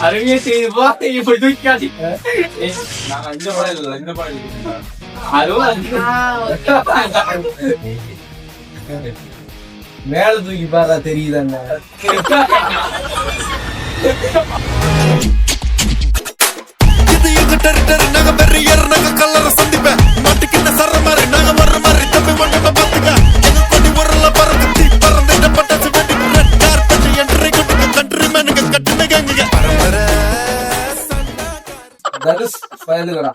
அருமையா செய்யுப்பா இப்படி தூக்காது. அதுவும் மேல தூக்கி பாரா தெரியுதாங்க. நாங்க பெரிய நாங்க கல்லற சந்திப்பேன் மாட்டுக்கிட்ட சர்ற மாதிரி நாங்க வர்ற மாதிரி தம்பி மண்ண பாத்துக்க எங்க கொடி உரல பறந்து தீ பறந்து பட்டாசு வெடி ரெட் கார்பெட் என்ட்ரி கொடுக்க கண்ட்ரி மேனுங்க கட்டுன கேங்குங்க தனுஷ் பயலுகடா.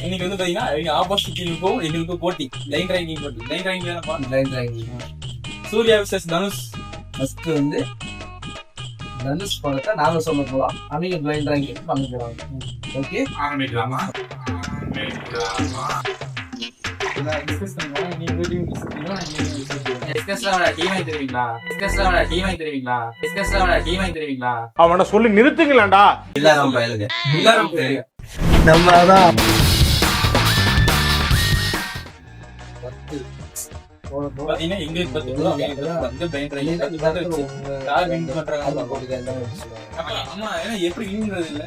இன்னைக்கு வந்து பாத்தீங்கன்னா ஆப்போசிட் டீமுக்கும் எங்களுக்கும் போட்டி. லைன் ரைடிங் போட்டி. Line riding Suriya versus Dhanush. First வந்து தனுஷ் படத்தை நாங்க சொல்ல போலாம். அவங்க பிளைண்ட் ரேங்கிங் பண்ண போறாங்க. ஓகே ஆரம்பிக்கலாமா? அவனை சொல்லி நிறுத்துங்களா? எல்லாரும் பயலுங்க. நம்ம தான் பாத்தீங்கன்னா எங்களுக்கு வந்து பிளைண்ட் ரைடிங் ஆமா. ஏன்னா எப்படி ஈன்றது இல்ல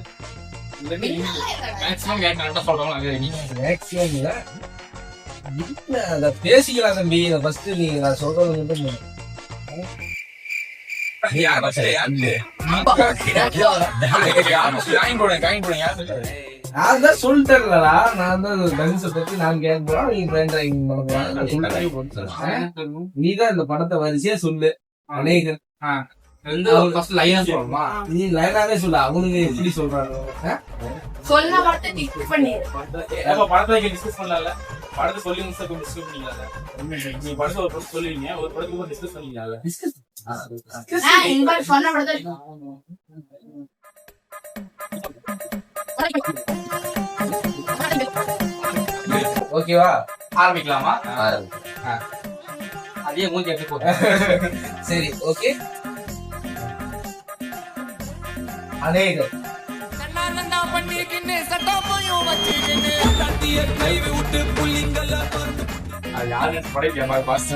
மேக்ஸிமம் பேசிக்கலாம் தம்பி. ஃபர்ஸ்ட் நீ நான் சொல்றது மட்டும் நான் தான் சொல்லிட்டேன்லடா. நான் தான் தனுஷை பத்தி நான் கேட்கிறோம். நீ பிளைண்ட் ரைடிங் பண்ண போறேன். நீ தான் இந்த படத்தை வரிசையா சொல்லு. அநேகர் நீ லைனாவே சொல்லு. அவனுங்க எப்படி சொல்றாங்க படத்தை டிஸ்கஸ் பண்ணல. படத்தை சொல்லி டிஸ்கஸ் பண்ணிக்கல. நீ படத்தை ஒரு படம் சொல்லுவீங்க, ஒரு படத்துக்கு டிஸ்கஸ் பண்ணிக்கல. ஓகேவா? ஆரம்பிக்கலாமா? அதே மூஞ்சி எப்படி போகுது? சரி ஓகே. அநேகர் அது யாரு படைக்க மாதிரி பாஸ்.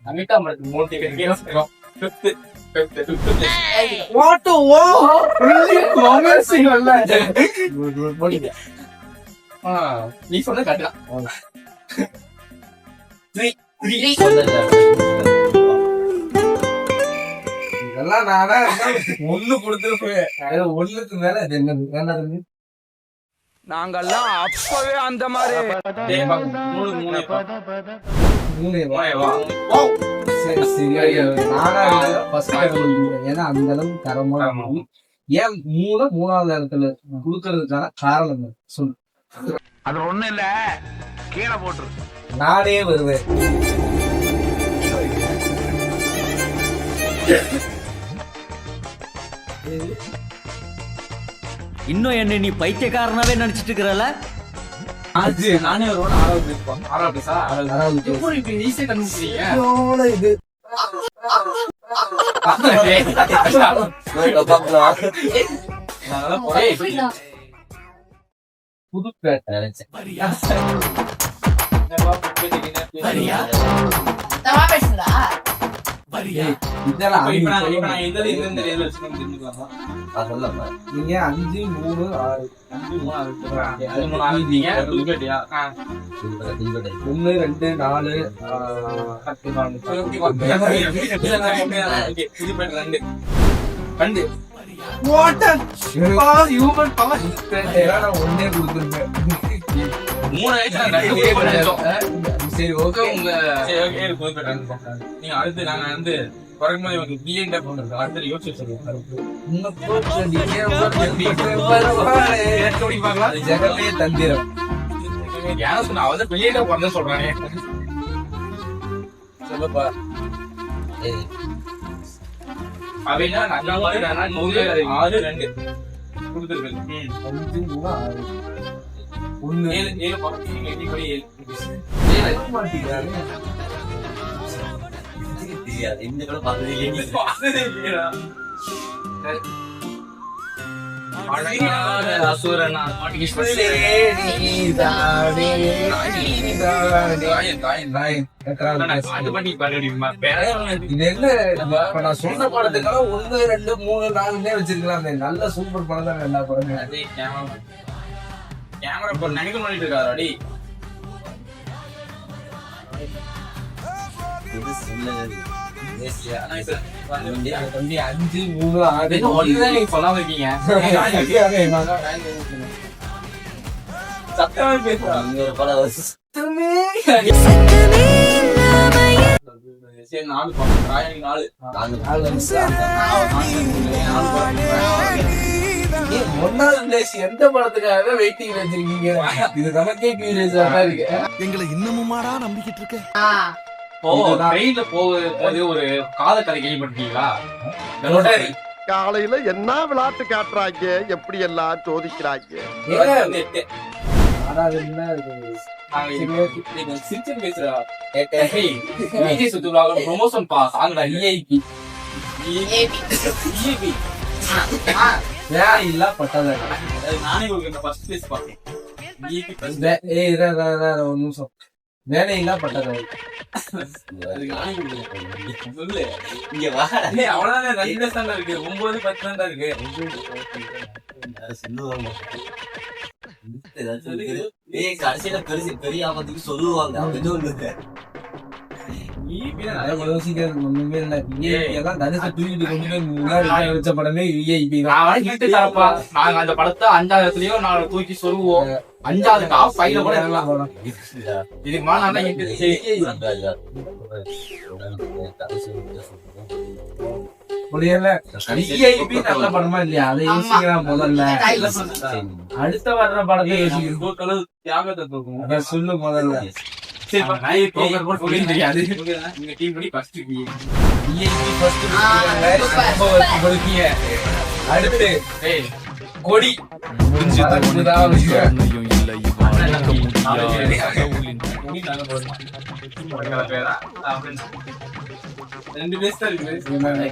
அமிதா மரத்துக்கு 3 டிக்கெட் கேட்கிறோம். நீ சொன்ன கட்டலாம். இதெல்லாம் நானா ஒண்ணு கொடுத்துருப்பேன். ஒண்ணுக்கு மேல இது என்னது? நாங்கெல்லாம் அப்பவே அந்த மாதிரி சரி சரி. நானா ஏன்னா அந்த அளவுக்கு தரமான ஏன் மூணாவது இடத்துல கொடுக்கறதுக்கான காரணம் சொல்லு. அது ஒண்ணு இல்ல, கீழே போட்டுரு. நானே வருவேன். இன்னும் என்ன நீ பைத்தியக்காரனாவே நினைச்சிட்டு இருக்கிறல? நானே ஒரு ஆறாவது ஈஸியா கண்டுபிடிக்கிறீங்க. இது புதுப்பேட்டை இதெல்லாம் நீங்க 5 3 6 1 2 4 ஒன்னே கொடுத்துருப்பேன். சரி ஓகே. நீங்க அடுத்து நாங்க வந்து அடுத்து யோசிச்சு ஜெகமே தந்திரம். அவதான் பிள்ளையிட்ட பிறந்த சொல்றானே. சொல்லப்பா. அப்படின்னா 6 2 கொடுத்துருக்கேன். 5 3 6 1 7 7 இந்த கூட பார்த்ததே இல்லையா? அசுரனா அது பண்ணி பாருமா இது என்ன இப்ப நான் சொன்ன படத்துக்கெல்லாம் 1, 2, 3, 4 வச்சிருக்கலாம். நல்ல சூப்பர் படம் தான் எல்லா படமே. அதே கேமரா இப்போ நினைக்க பண்ணிட்டு இருக்காரு தம்பி 5, 3, 6 நீங்க சொல்லாம இருக்கீங்க சத்தமா பேசுறாங்க சரி 4 படம் ராயனுக்கு 4 ஒன்னாவது எந்த படத்துக்காக வெயிட்டிங் வச்சிருக்கீங்க? இது நமக்கே கியூரியஸா தான் இருக்கு. எங்களை இன்னமுமாடா நம்பிக்கிட்டு இருக்க? ட்ரெயின்ல போகுது ஒரு காத கதை கேள்விப்பட்டீங்களா? காலையில என்ன விளையாட்டு காட்டுறாங்க, எப்படி எல்லாம் சோதிக்கிறாங்க. ப்ரொமோஷன் பாஸ் ஆங்கடா EIP இல்ல பட்டாத நானே உங்களுக்கு ஃபர்ஸ்ட் பிளேஸ் பார்த்தேன் ஒரு நிமிஷம். வேலையில்லா பட்டதை சொல்லு இங்க வா. அவ்வளவுதான் 2 பிளேஸ் தான் இருக்கு. 9, 10 தான் இருக்கு. கடைசியில பெரிய ஆபத்துக்கு சொல்லுவாங்க. ஒண்ணுமே இல்ல. தனுஷ தூக்கிட்டு கொண்டு போய் முன்னாடி வச்ச படமே VIP நாங்க அந்த படத்தை 5வது இடத்துலயோ 4 தூக்கி சொல்லுவோம். 5வது டாப் 5ல கூட இருக்கலாம். இதுக்கு மேல நல்லா முடியல. VIP நல்ல படமா இல்லையா? அதை யோசிக்கலாம் முதல்ல. அடுத்த வர்ற படத்தை யோசிக்கணும். தியாகத்தை தூக்கும். அத சொல்லு முதல்ல. தெரியாது நீங்க டீம் படி ஃபர்ஸ்ட் அடுத்து கொடி ரெண்டு பேஸ் தான் இருக்கு. 9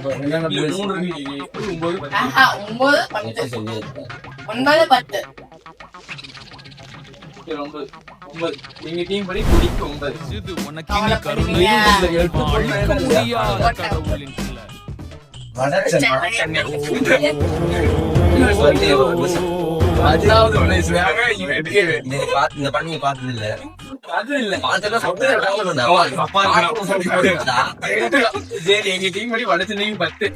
நீங்க டீம் படி குடிக்கு 9. இது உனக்கு இனி கருணை அழிக்க முடியாத கடவுளின் பிள்ளை. இந்த பண்ணி பார்த்தது இல்ல. அது இல்ல அப்பா சரி எங்க டீம் படி வடச்சென்னையும் 10.